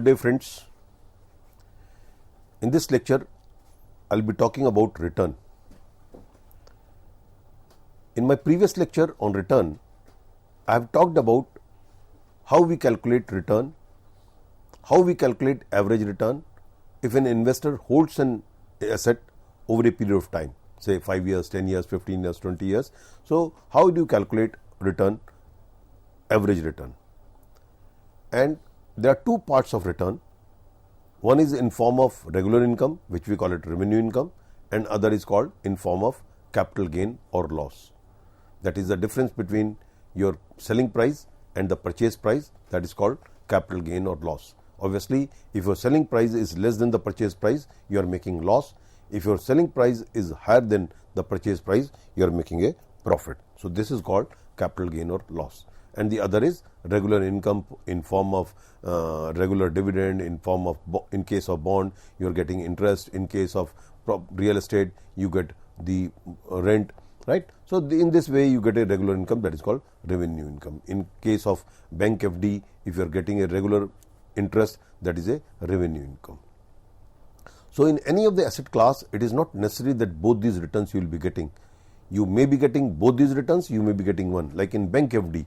Good day friends. In this lecture, I will be talking about return. In my previous lecture on return, I have talked about how we calculate return, how we calculate average return if an investor holds an asset over a period of time, say 5 years, 10 years, 15 years, 20 years. So, how do you calculate return, average return? And there are two parts of return. One is in form of regular income, which we call it revenue income, and other is called in form of capital gain or loss. That is the difference between your selling price and the purchase price, that is called capital gain or loss. Obviously, if your selling price is less than the purchase price, you are making loss. If your selling price is higher than the purchase price, you are making a profit. So, this is called capital gain or loss. And the other is regular income in form of regular dividend, in form of in case of bond you are getting interest, in case of real estate you get the rent, right. So, in this way you get a regular income, that is called revenue income. In case of bank FD, if you are getting a regular interest, that is a revenue income. So, in any of the asset class, it is not necessary that both these returns you will be getting. You may be getting both these returns, you may be getting one. Like in bank FD,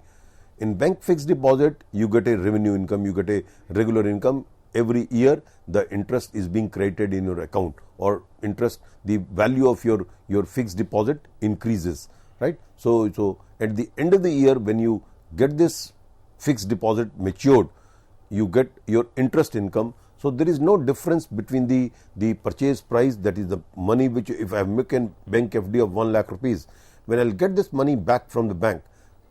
in bank fixed deposit, you get a revenue income, you get a regular income. Every year, the interest is being credited in your account, or interest, the value of your fixed deposit increases, right. So, at the end of the year, when you get this fixed deposit matured, you get your interest income. So, there is no difference between the purchase price, that is the money which, if I have make a bank FD of 1 lakh rupees, when I will get this money back from the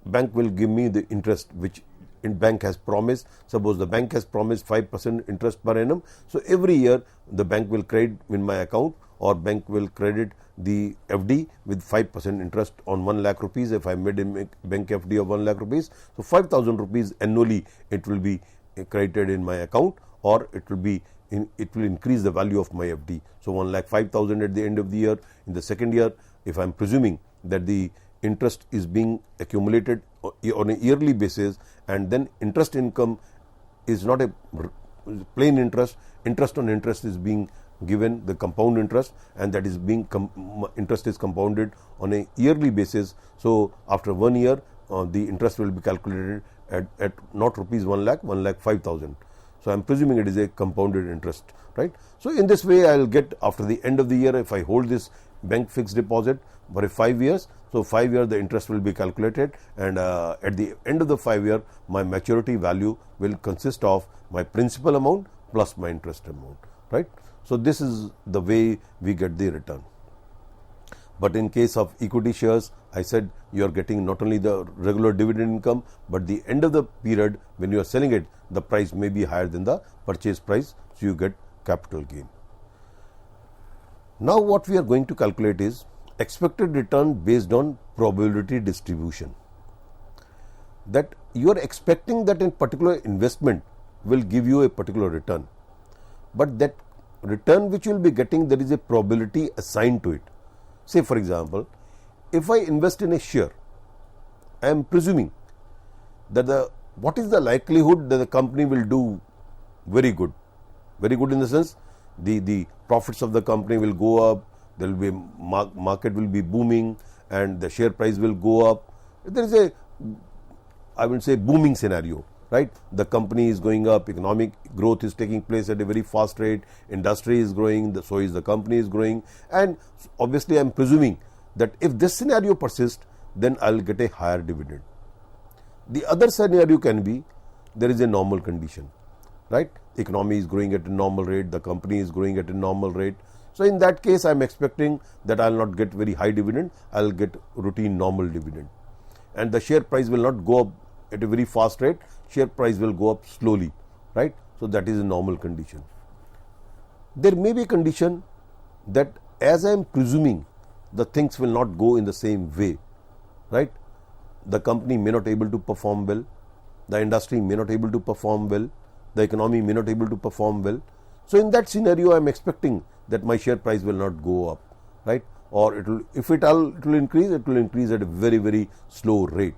bank will give me the interest which in bank has promised. Suppose the bank has promised 5% interest per annum. So, every year the bank will credit in my account, or bank will credit the FD with 5% interest on 1 lakh rupees if I made a bank FD of 1 lakh rupees. So, 5,000 rupees annually it will be credited in my account, or it will increase the value of my FD. So, 1 lakh 5,000 at the end of the year. In the second year, if I am presuming that the interest is being accumulated on a yearly basis, and then interest income is not a plain interest, interest on interest is being given, the compound interest, and that is being interest is compounded on a yearly basis. So, after 1 year the interest will be calculated at not rupees 1 lakh, 1 lakh 5,000. So, I am presuming it is a compounded interest, right. So, in this way I will get after the end of the year, if I hold this bank fixed deposit for 5 years. So, 5 years the interest will be calculated, and at the end of the 5 year my maturity value will consist of my principal amount plus my interest amount, right. So, this is the way we get the return. But in case of equity shares, I said you are getting not only the regular dividend income, but the end of the period when you are selling it, the price may be higher than the purchase price. So, you get capital gain. Now, what we are going to calculate is expected return based on probability distribution. That you are expecting that a particular investment will give you a particular return, but that return which you will be getting, there is a probability assigned to it. Say for example, if I invest in a share, I am presuming that what is the likelihood that the company will do very good in the sense the profits of the company will go up, there will be market will be booming, and the share price will go up. There is a, I would say, booming scenario, right. The company is going up, economic growth is taking place at a very fast rate, industry is growing, so is the company is growing, and obviously I am presuming that if this scenario persists, then I will get a higher dividend. The other scenario can be there is a normal condition, right. Economy is growing at a normal rate, the company is growing at a normal rate. So, in that case I am expecting that I will not get very high dividend, I will get routine normal dividend, and the share price will not go up at a very fast rate, share price will go up slowly, right. So, that is a normal condition. There may be a condition that as I am presuming the things will not go in the same way, right. The company may not able to perform well, the industry may not able to perform well, the economy may not able to perform well. So, in that scenario I am expecting that my share price will not go up, right, or it will, if it will increase, it will increase at a very slow rate,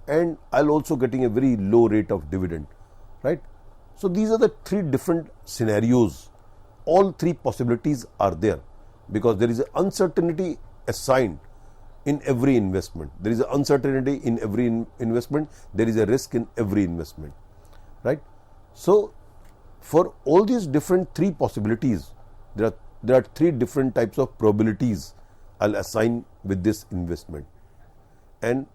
and I will also getting a very low rate of dividend, right. So these are the three different scenarios. All three possibilities are there because there is an uncertainty assigned in every investment. There is an uncertainty in every investment. There is a risk in every investment, right? So for all these different three possibilities, there are three different types of probabilities I'll assign with this investment. And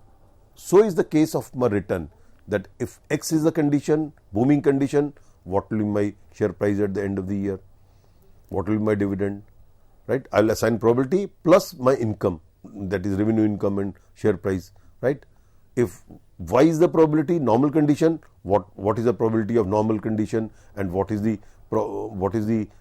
so is the case of my return, that if X is the condition, booming condition, what will be my share price at the end of the year? What will be my dividend? Right? I'll assign probability plus my income, that is revenue, income and share price. Right? If Y is the probability, normal condition, what is the probability of normal condition and what is the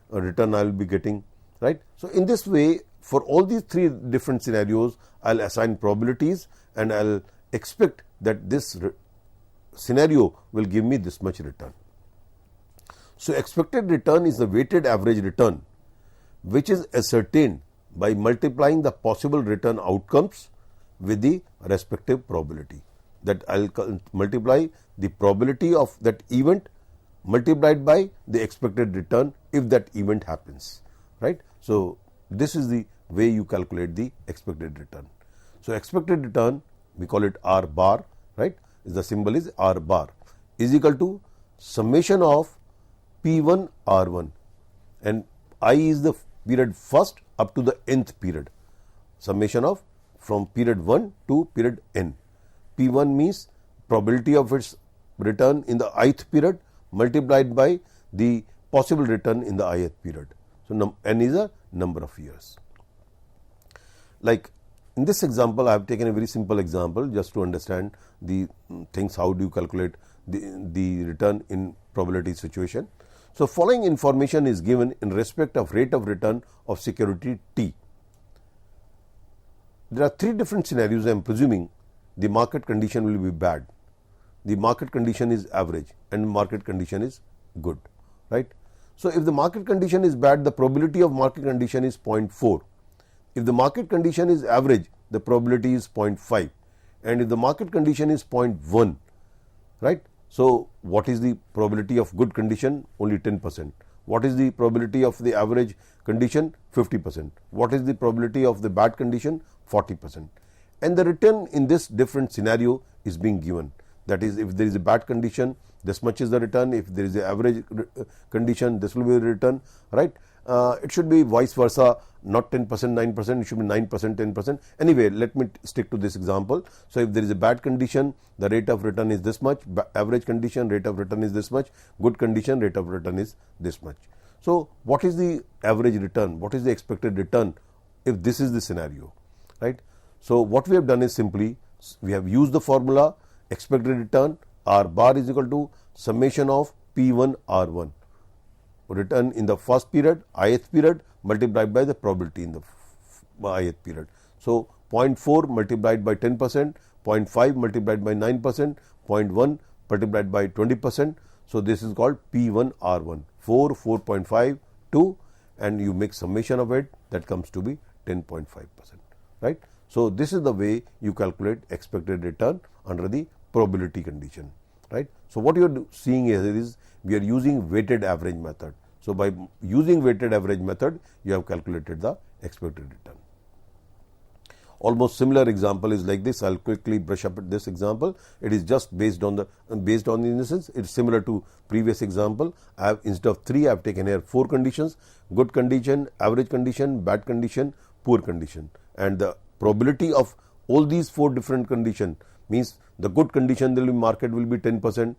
return I will be getting? Right? So in this way, for all these three different scenarios, I'll assign probabilities and I'll expect that this scenario will give me this much return. So expected return is the weighted average return, which is ascertained by multiplying the possible return outcomes with the respective probability. That I'll multiply the probability of that event multiplied by the expected return if that event happens, right? So this is the way you calculate the expected return. So expected return, we call it R bar, right? The symbol is R bar, is equal to summation of P1 R1, and I is the period first up to the nth period. Summation of from period 1 to period n. P1 means probability of its return in the ith period multiplied by the possible return in the ith period. So n is a number of years. Like in this example, I have taken a very simple example just to understand the things, how do you calculate the return in probability situation. So following information is given in respect of rate of return of security T. There are three different scenarios. I am presuming the market condition will be bad, the market condition is average, and market condition is good, right? So if the market condition is bad, the probability of market condition is 0.4. If the market condition is average, the probability is 0.5, and if the market condition is 0.1, right? So what is the probability of good condition? Only 10%. What is the probability of the average condition? 50%. What is the probability of the bad condition? 40%. And the return in this different scenario is being given. That is, if there is a bad condition, this much is the return. If there is an average condition, this will be the return, right? It should be vice versa, not 10%, 9%, it should be 9%, 10%. Anyway, let me stick to this example. So if there is a bad condition, the rate of return is this much, average condition, rate of return is this much, good condition, rate of return is this much. So what is the average return? What is the expected return if this is the scenario, right? So what we have done is simply, we have used the formula expected return R bar is equal to summation of P1 R1. Return in the first period, ith period, multiplied by the probability in the ith period. So 0.4 multiplied by 10%, 0.5 multiplied by 9%, 0.1 multiplied by 20%. So this is called P1 R1. 4, 4.5, 2, and you make summation of it, that comes to be 10.5%, right? So this is the way you calculate expected return under the probability condition, right? So what you are seeing here is we are using weighted average method. So by using weighted average method, you have calculated the expected return. Almost similar example is like this. I'll quickly brush up at this example. It is just based on the innocence. It's similar to previous example. I have, instead of 3, I have taken here 4 conditions: good condition, average condition, bad condition, poor condition. And the probability of all these 4 different conditions means the good condition, the market will be 10%.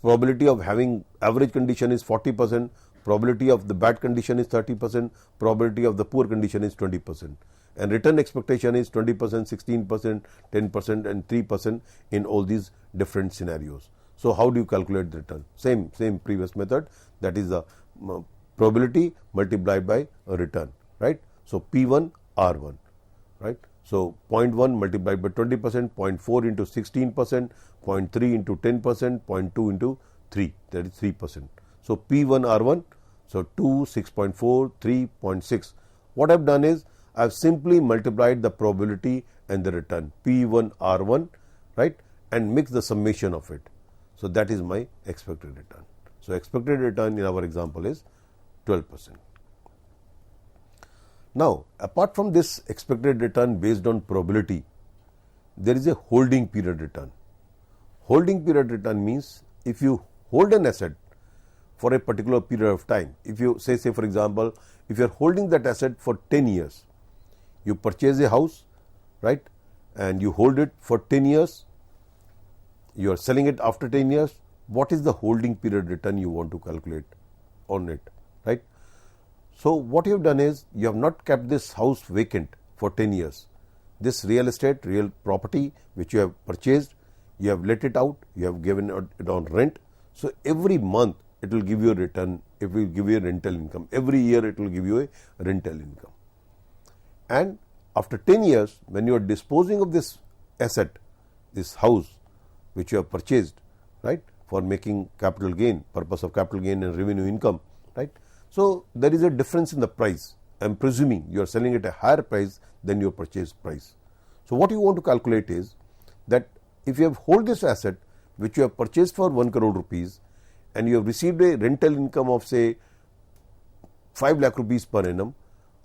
Probability of having average condition is 40%. Probability of the bad condition is 30%. Probability of the poor condition is 20%. And return expectation is 20%, 16%, 10% and 3% in all these different scenarios. So how do you calculate the return? Same previous method, that is the probability multiplied by a return, right? So P1 R1, right? So 0.1 multiplied by 20%, 0.4 into 16%, 0.3 into 10%, 0.2 into 3, that is 3%. So P1 R1, so 2, 6.4, 3.6. What I have done is I have simply multiplied the probability and the return P1 R1, right, and mix the summation of it. So that is my expected return. So, expected return in our example is 12%. Now, apart from this expected return based on probability, there is a holding period return. Holding period return means if you hold an asset for a particular period of time, if you say for example, if you are holding that asset for 10 years, you purchase a house, right, and you hold it for 10 years, you are selling it after 10 years, what is the holding period return you want to calculate on it, right? So, what you have done is you have not kept this house vacant for 10 years. This real estate, real property which you have purchased, you have let it out, you have given it on rent. So, every month it will give you a return, it will give you a rental income. Every year it will give you a rental income. And after 10 years, when you are disposing of this asset, this house which you have purchased, right, for making capital gain, purpose of capital gain and revenue income, right. So, there is a difference in the price. I am presuming you are selling at a higher price than your purchase price. So, what you want to calculate is that if you have hold this asset which you have purchased for 1 crore rupees and you have received a rental income of say 5 lakh rupees per annum,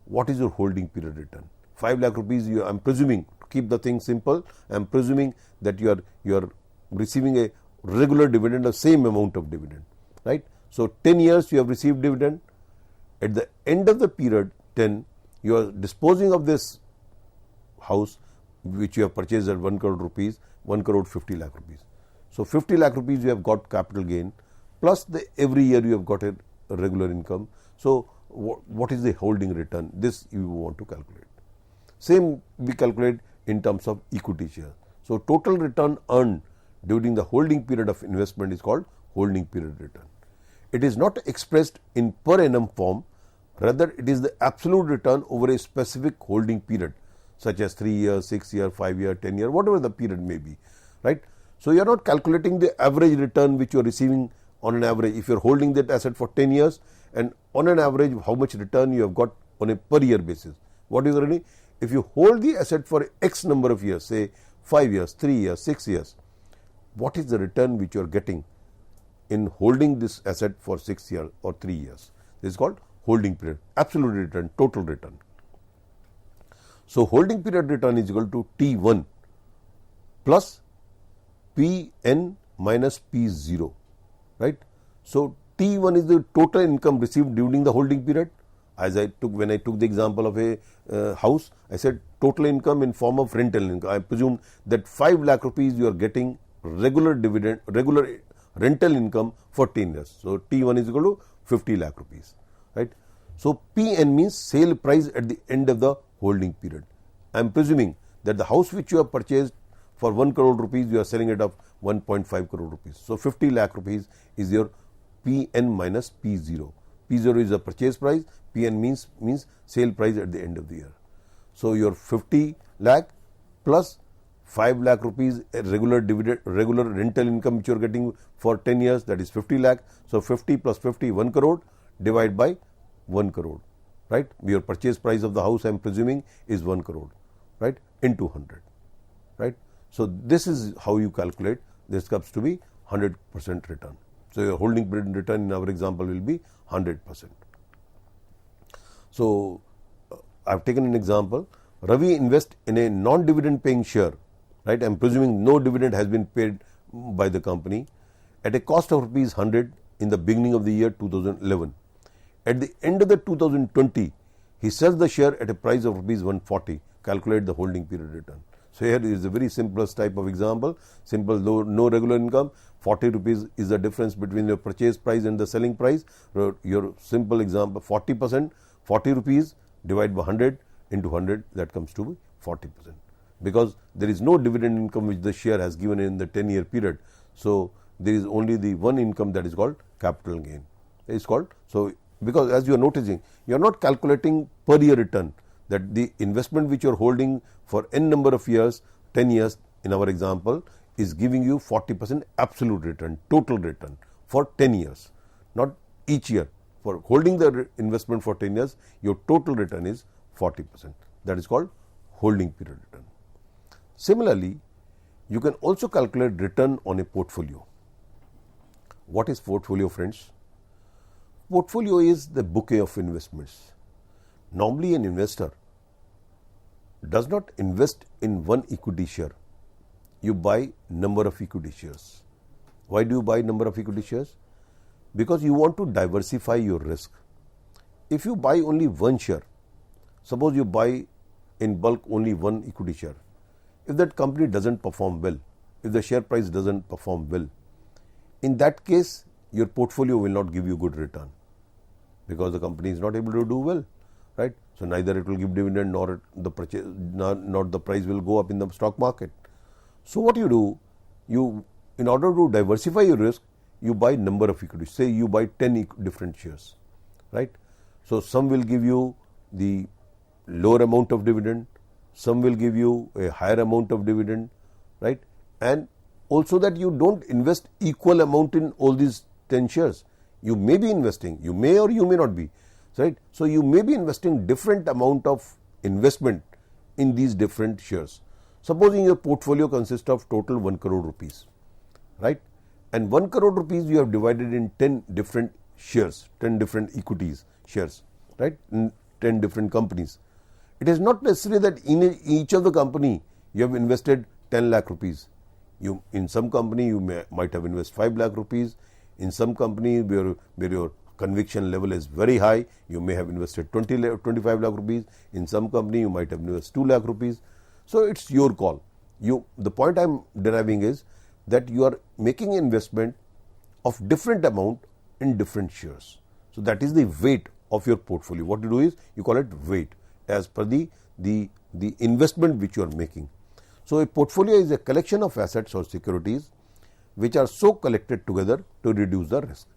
what is your holding period return? 5 lakh rupees, I am presuming, to keep the thing simple, I am presuming that you are receiving a regular dividend, the same amount of dividend, right. So, 10 years you have received dividend. At the end of the period 10, you are disposing of this house which you have purchased at 1 crore rupees, 1 crore 50 lakh rupees. So, 50 lakh rupees you have got capital gain, plus every year you have got a regular income. So, what is the holding return? This you want to calculate. Same we calculate in terms of equity share. So, total return earned during the holding period of investment is called holding period return. It is not expressed in per annum form, rather it is the absolute return over a specific holding period, such as 3 years, 6 years, 5 years, 10 years, whatever the period may be, right. So, you are not calculating the average return which you are receiving on an average. If you are holding that asset for 10 years and on an average how much return you have got on a per year basis. What is the return? If you hold the asset for X number of years, say 5 years, 3 years, 6 years, what is the return which you are getting in holding this asset for 6 years or 3 years? This is called holding period, absolute return, total return. So, holding period return is equal to T1 plus Pn minus P0, right. So, T1 is the total income received during the holding period. As I took, when I took the example of a house, I said total income in form of rental income. I presume that 5 lakh rupees you are getting regular dividend, regular rental income for 10 years. So, T1 is equal to 50 lakh rupees, right. So, Pn means sale price at the end of the holding period. I am presuming that the house which you have purchased for 1 crore rupees, you are selling it of 1.5 crore rupees. So, 50 lakh rupees is your Pn minus P0. P0 is the purchase price, Pn means sale price at the end of the year. So, your 50 lakh plus 5 lakh rupees regular dividend, regular rental income which you are getting for 10 years, that is 50 lakh. So, 50 plus 50, 1 crore divided by 1 crore, right. Your purchase price of the house I am presuming is 1 crore, right, into 100, right. So, this is how you calculate. This comes to be 100% return. So, your holding period return in our example will be 100%. So, I have taken an example. Ravi invests in a non-dividend paying share, right. I am presuming no dividend has been paid by the company at a cost of rupees 100 in the beginning of the year 2011. At the end of the 2020, he sells the share at a price of rupees 140. Calculate the holding period return. So, here is a very simplest type of example, simple, no regular income, 40 rupees is the difference between your purchase price and the selling price. Your simple example, 40%, 40 rupees divided by 100 into 100, that comes to be 40%. Because there is no dividend income which the share has given in the 10-year period. So, there is only the one income that is called capital gain. It is called. So, because as you are noticing, you are not calculating per year return, that the investment which you are holding for n number of years, 10 years in our example, is giving you 40% absolute return, total return for 10 years, not each year. For holding the investment for 10 years, your total return is 40%. That is called holding period return. Similarly, you can also calculate return on a portfolio. What is portfolio, friends? Portfolio is the bouquet of investments. Normally an investor does not invest in one equity share. You buy number of equity shares. Why do you buy number of equity shares? Because you want to diversify your risk. If you buy only one share, suppose you buy in bulk only one equity share. If that company doesn't perform well, if the share price doesn't perform well, in that case, your portfolio will not give you good return because the company is not able to do well, right? So neither it will give dividend nor the purchase, not the price will go up in the stock market. So what you do, in order to diversify your risk, you buy number of equities. Say you buy 10 different shares, right? So some will give you the lower amount of dividend, some will give you a higher amount of dividend, right? And also that you don't invest equal amount in all these 10 shares. You may be investing, you may or you may not be, right? So you may be investing different amount of investment in these different shares. Supposing your portfolio consists of total 1 crore rupees, right? And 1 crore rupees you have divided in 10 different shares, 10 different equities shares, right? In 10 different companies. It is not necessary that in each of the company you have invested 10 lakh rupees. In some company you might have invested 5 lakh rupees. In some company where your conviction level is very high, you may have invested 25 lakh rupees. In some company you might have invested 2 lakh rupees. So it's your call. The point I'm deriving is that you are making investment of different amount in different shares. So that is the weight of your portfolio. What you do is you call it weight as per the investment which you are making. So a portfolio is a collection of assets or securities which are so collected together to reduce the risk.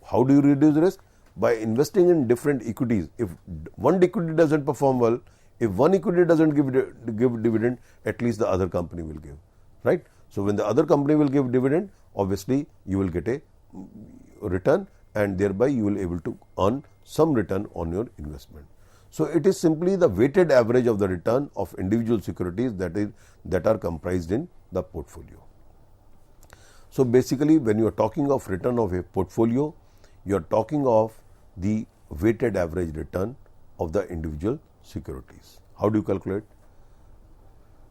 How do you reduce risk? By investing in different equities. If one equity doesn't perform well, if one equity doesn't give dividend, at least the other company will give, right? So when the other company will give dividend, obviously you will get a return and thereby you will able to earn some return on your investment. So it is simply the weighted average of the return of individual securities that are comprised in the portfolio. So basically when you are talking of return of a portfolio, you are talking of the weighted average return of the individual securities. How do you calculate?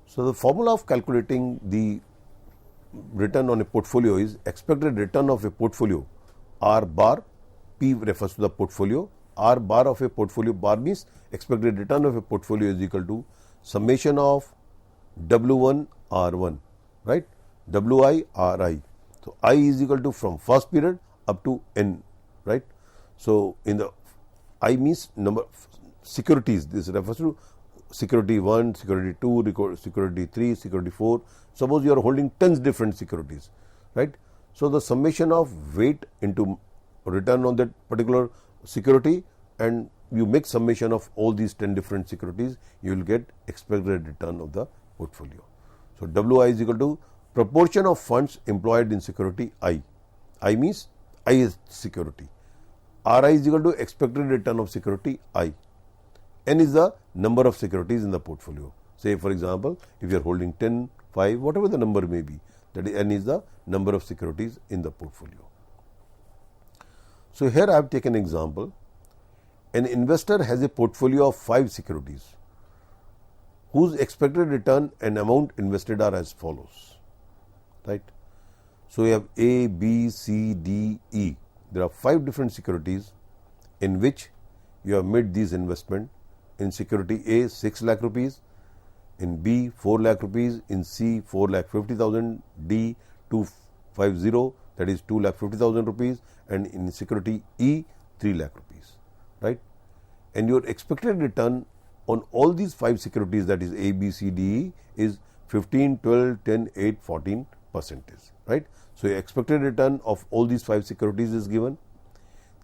So the formula of calculating the return on a portfolio is expected return of a portfolio R bar, P refers to the portfolio, R bar of a portfolio, bar means expected return of a portfolio is equal to summation of W1 R1, right? Wi Ri. So I is equal to from first period up to N, right? So in the I means number securities, this refers to security 1, security 2, security 3, security 4. Suppose you are holding 10 different securities, right? So the summation of weight into return on that particular security and you make summation of all these 10 different securities, you will get expected return of the portfolio. So Wi is equal to proportion of funds employed in security I. I means I is security. Ri is equal to expected return of security I. N is the number of securities in the portfolio. Say for example, if you are holding 10, 5, whatever the number may be, that is N is the number of securities in the portfolio. So here I have taken an example. An investor has a portfolio of 5 securities whose expected return and amount invested are as follows, right? So we have A, B, C, D, E. There are 5 different securities in which you have made these investment. In security A, 6 lakh rupees, in B, 4 lakh rupees, in C, 4 lakh 50,000, D, 250, that is 2 lakh 50,000 rupees, and in security E, 3 lakh rupees, right? And your expected return on all these 5 securities, that is A, B, C, D, E, is 15, 12, 10, 8, 14%, right? So your expected return of all these 5 securities is given.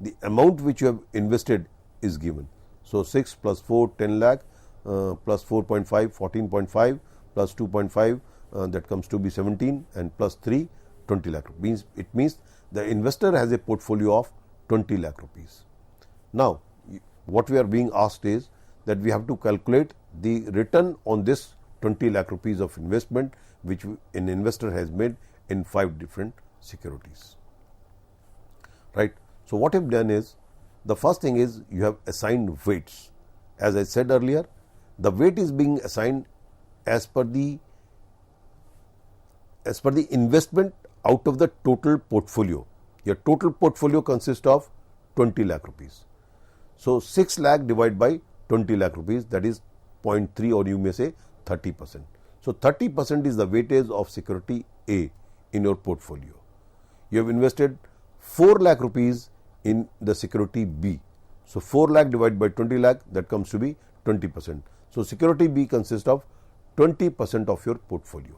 The amount which you have invested is given. So 6 plus 4, 10 lakh, plus 4.5, 14.5, plus 2.5, that comes to be 17, and plus 3, 20 lakh rupees. It means the investor has a portfolio of 20 lakh rupees. Now, what we are being asked is that we have to calculate the return on this 20 lakh rupees of investment which an investor has made in 5 different securities. Right. So, what you have done is, the first thing is you have assigned weights. As I said earlier, the weight is being assigned as per the investment out of the total portfolio. Your total portfolio consists of 20 lakh rupees. So, 6 lakh divided by 20 lakh rupees, that is 0.3, or you may say 30%. So, 30% is the weightage of security A in your portfolio. You have invested 4 lakh rupees in the security B. So, 4 lakh divided by 20 lakh, that comes to be 20%. So, security B consists of 20% of your portfolio.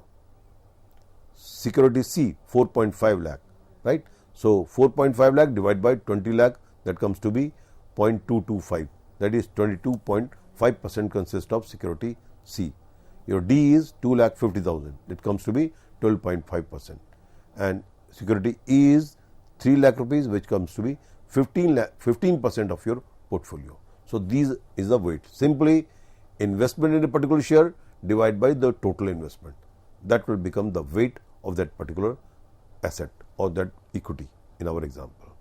Security C, 4.5 lakh, right. So, 4.5 lakh divided by 20 lakh, that comes to be 0.225, that is 22.5% consists of security C. Your D is 2,50,000, it comes to be 12.5%, and security E is 3 lakh rupees, which comes to be 15% of your portfolio. So, these is the weight. Simply investment in a particular share divided by the total investment, that will become the weight of that particular asset or that equity in our example.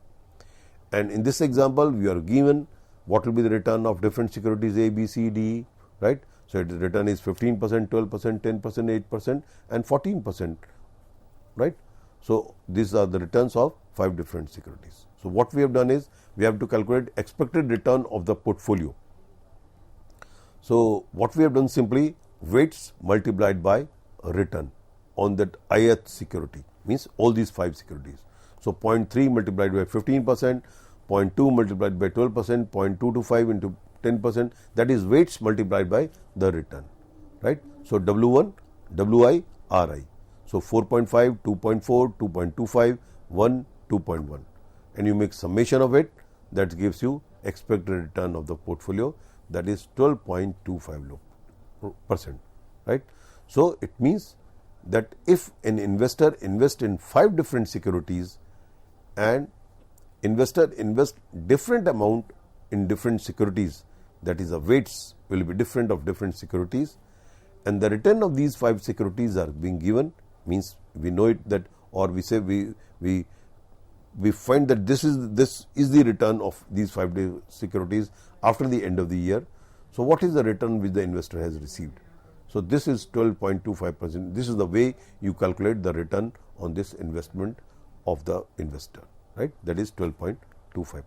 And in this example, we are given what will be the return of different securities A, B, C, D, E, right. So, the return is 15%, 12%, 10%, 8% and 14%, right. So, these are the returns of 5 different securities. So, what we have done is, we have to calculate expected return of the portfolio. So, what we have done, simply weights multiplied by return on that ith security, means all these 5 securities. So, 0.3 multiplied by 15%, 0.2 multiplied by 12%, 0.225 into 10%, that is weights multiplied by the return, right. So, W1, Wi, Ri. So, 4.5, 2.4, 2.25, 1, 2.1, and you make summation of it, that gives you expected return of the portfolio, that is 12.25%, right. So, it means that if an investor invests in 5 different securities and investor invests different amount in different securities, that is the weights will be different of different securities, and the return of these 5 securities are being given, means we know it that, or we say we find that this is the return of these 5 securities after the end of the year. So, what is the return which the investor has received? So, this is 12.25%. This is the way you calculate the return on this investment of the investor, right, that is 12.25%.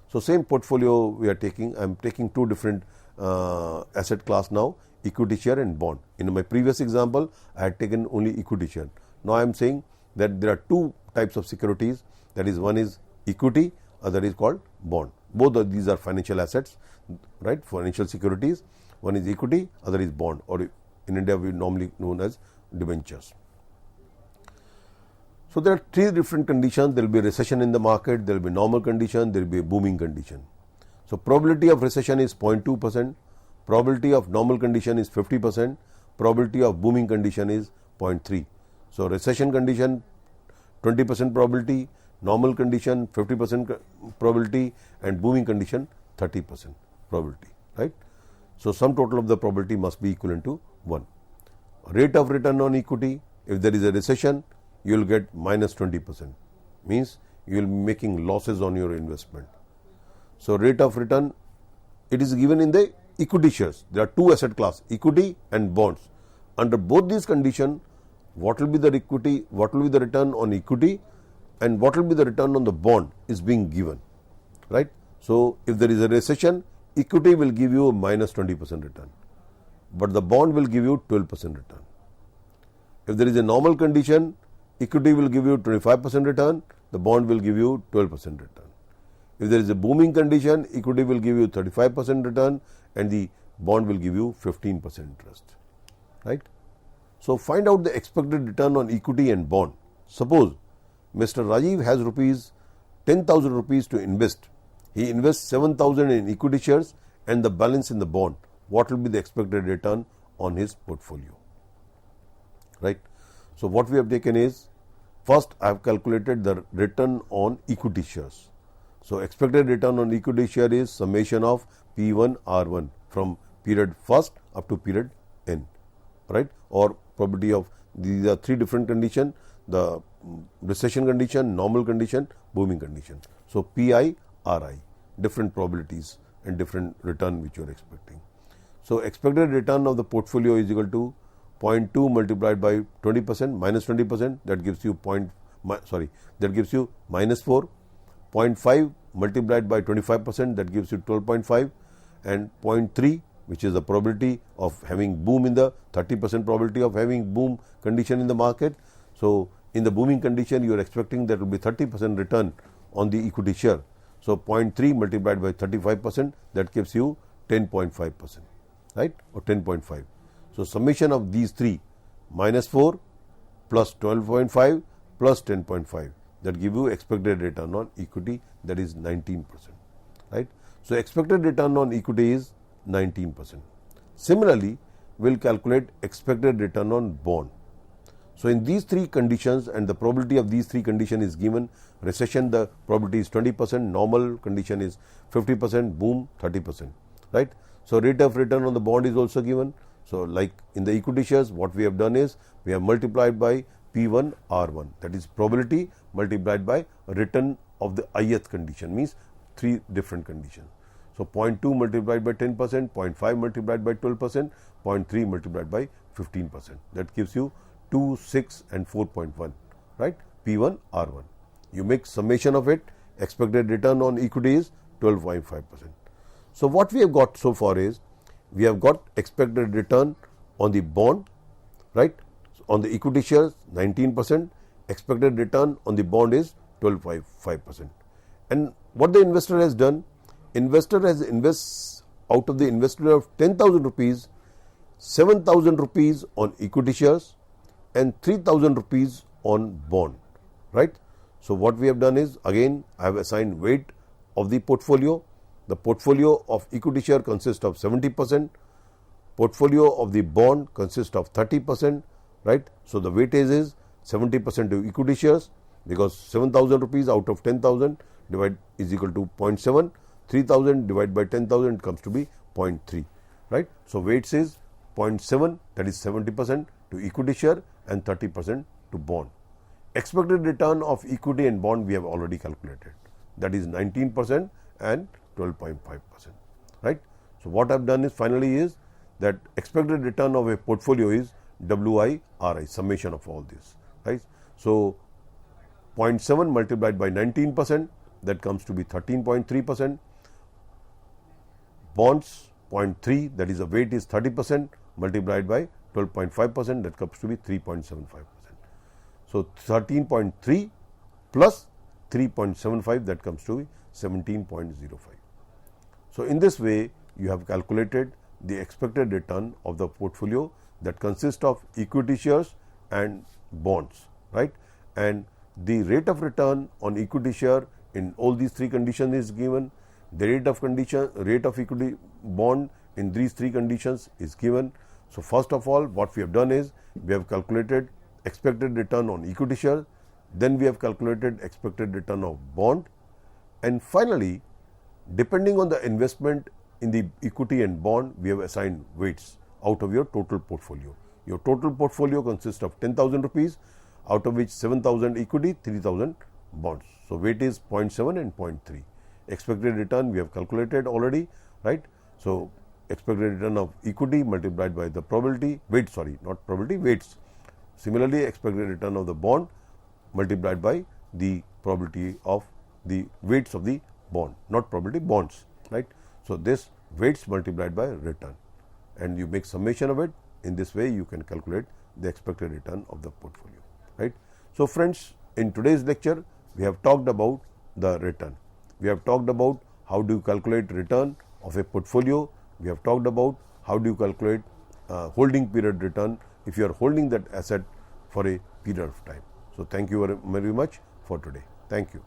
So, same portfolio we are taking. I am taking 2 different asset class now, equity share and bond. In my previous example, I had taken only equity share. Now, I am saying that there are 2 types of securities, that is, one is equity, other is called bond. Both of these are financial assets, right, financial securities. One is equity, other is bond, or in India we normally known as debentures. So, there are 3 different conditions. There will be recession in the market, there will be normal condition, there will be a booming condition. So, probability of recession is 0.2%, probability of normal condition is 50%, probability of booming condition is 0.3. So, recession condition 20% probability, normal condition 50% probability, and booming condition 30% probability, right. So, sum total of the probability must be equivalent to 1. Rate of return on equity, if there is a recession, you will get minus 20%, means you will be making losses on your investment. So, rate of return, it is given in the equity shares. There are 2 asset class, equity and bonds. Under both these conditions, what will be the equity, what will be the return on equity and what will be the return on the bond is being given, right. So, if there is a recession, equity will give you a minus 20% return, but the bond will give you 12% return. If there is a normal condition, equity will give you 25% return, the bond will give you 12% return. If there is a booming condition, equity will give you 35% return and the bond will give you 15% interest, right. So, find out the expected return on equity and bond. Suppose Mr. Rajiv has rupees 10,000 rupees to invest. He invests 7,000 in equity shares and the balance in the bond. What will be the expected return on his portfolio, right. So, what we have taken is, first I have calculated the return on equity shares. So, expected return on equity share is summation of P1 R1 from period first up to period n, right, or probability of, these are 3 different conditions. The recession condition, normal condition, booming condition. So PI, RI, different probabilities and different return which you are expecting. So expected return of the portfolio is equal to 0.2 multiplied by 20%, minus 20%, that gives you that gives you minus 4. 0.5 multiplied by 25%, that gives you 12.5, and 0.3, which is the probability of having boom in the 30% probability of having boom condition in the market. So in the booming condition, you are expecting that will be 30% return on the equity share. So 0.3 multiplied by 35%, that gives you 10.5%, right, or 10.5. So summation of these three, minus 4 plus 12.5 plus 10.5, that give you expected return on equity, that is 19%, right. So expected return on equity is 19%. Similarly, we will calculate expected return on bond. So in these three conditions, and the probability of these three conditions is given: recession, the probability is 20%, normal condition is 50%, boom 30%, right. So rate of return on the bond is also given. So like in the equity shares, what we have done is we have multiplied by P1 R1, that is probability multiplied by return of the ith condition, means three different conditions. So 0.2 multiplied by 10%, 0.5 multiplied by 12%, 0.3 multiplied by 15%. That gives you 2, 6 and 4.1, right, P1 R1. You make summation of it, expected return on equity is 12.5%. So what we have got so far is, we have got expected return on the bond, right, on the equity shares 19%, expected return on the bond is 12.5%. And what the investor has done, investor has invested out of the investment of 10,000 rupees, 7,000 rupees on equity shares and 3,000 rupees on bond, right. So what we have done is, again I have assigned weight of the portfolio. The portfolio of equity share consists of 70%, portfolio of the bond consists of 30%, right. So the weightage is 70% to equity shares, because 7,000 rupees out of 10,000 is equal to 0.7, 3,000 divided by 10,000 comes to be 0.3, right. So weights is 0.7, that is 70% to equity share and 30% to bond. Expected return of equity and bond we have already calculated, that is 19% and 12.5%, right. So what I have done is finally is that expected return of a portfolio is WI RI, summation of all this, right. So 0.7 multiplied by 19%, that comes to be 13.3%. Bonds 0.3, that is the weight is 30%, multiplied by 12.5%, that comes to be 3.75%. So 13.3 plus 3.75, that comes to be 17.05. So in this way, you have calculated the expected return of the portfolio that consists of equity shares and bonds, right. And the rate of return on equity share in all these three conditions is given. The rate of equity bond in these three conditions is given. So first of all, what we have done is we have calculated expected return on equity share, then we have calculated expected return of bond, and finally, depending on the investment in the equity and bond, we have assigned weights out of your total portfolio. Your total portfolio consists of 10,000 rupees, out of which 7,000 equity, 3,000 bonds. So weight is 0.7 and 0.3. Expected return we have calculated already, right. So expected return of equity multiplied by the probability, weights. Similarly, expected return of the bond multiplied by the probability of the weights of the bond, not probability, bonds, right. So this weights multiplied by return, and you make summation of it. In this way, you can calculate the expected return of the portfolio, right. So friends, in today's lecture, we have talked about the return. We have talked about how do you calculate return of a portfolio. We have talked about how do you calculate holding period return if you are holding that asset for a period of time. So thank you very much for today. Thank you.